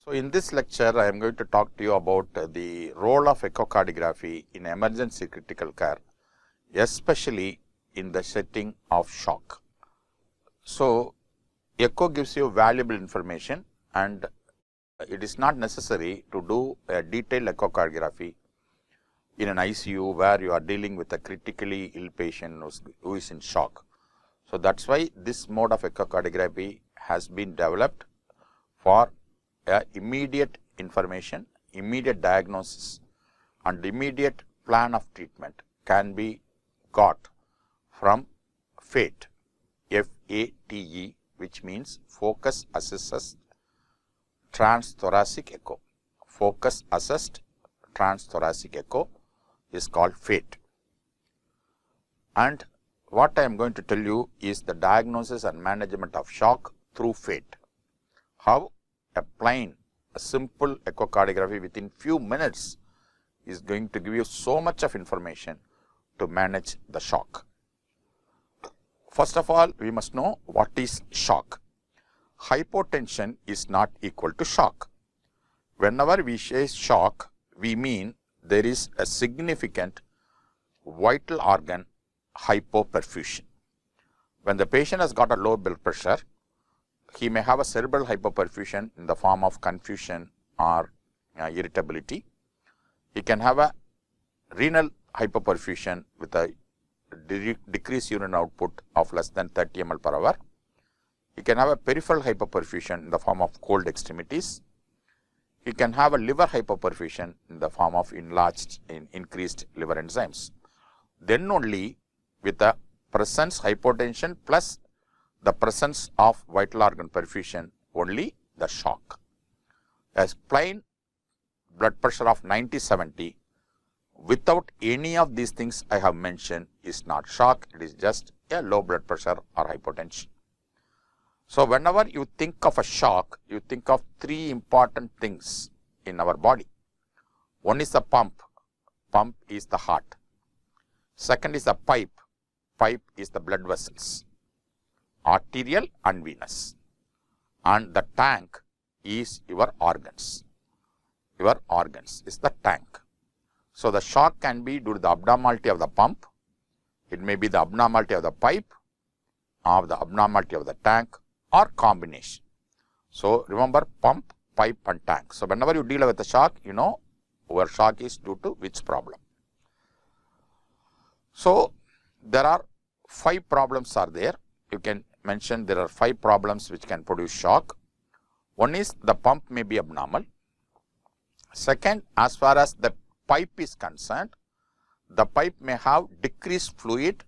So in this lecture, I am going to talk to you about the role of echocardiography in emergency critical care, especially in the setting of shock. So echo gives you valuable information, and it is not necessary to do a detailed echocardiography in an ICU where you are dealing with a critically ill patient who is in shock. So that's why this mode of echocardiography has been developed for immediate information, immediate diagnosis, and immediate plan of treatment can be got from FATE, F-A-T-E, which means Focus Assessed Transthoracic Echo. Focus Assessed Transthoracic Echo is called FATE. And what I am going to tell you is the diagnosis and management of shock through FATE. How a simple echocardiography within few minutes is going to give you so much of information to manage the shock. First of all, we must know what is shock. Hypotension is not equal to shock. Whenever we say shock, we mean there is a significant vital organ hypoperfusion. When the patient has got a low blood pressure, he may have a cerebral hypoperfusion in the form of confusion or irritability. He can have a renal hypoperfusion with a decreased urine output of less than 30 ml per hour. He can have a peripheral hypoperfusion in the form of cold extremities. He can have a liver hypoperfusion in the form of increased liver enzymes. Then only with the presence hypotension plus the presence of vital organ perfusion, only the shock. As plain blood pressure of 90/70 without any of these things I have mentioned is not shock, it is just a low blood pressure or hypotension. So whenever you think of a shock, you think of three important things in our body. One is the pump. Pump is the heart. Second is the pipe. Pipe is the blood vessels, arterial and venous. And the tank is your organs. Your organs is the tank. So the shock can be due to the abnormality of the pump. It may be the abnormality of the pipe, or the abnormality of the tank, or combination. So remember, pump, pipe and tank. So whenever you deal with the shock, you know where shock is due to which problem. So there are 5 problems are there. You can mention there are 5 problems which can produce shock. One is the pump may be abnormal. Second, as far as the pipe is concerned, the pipe may have decreased fluid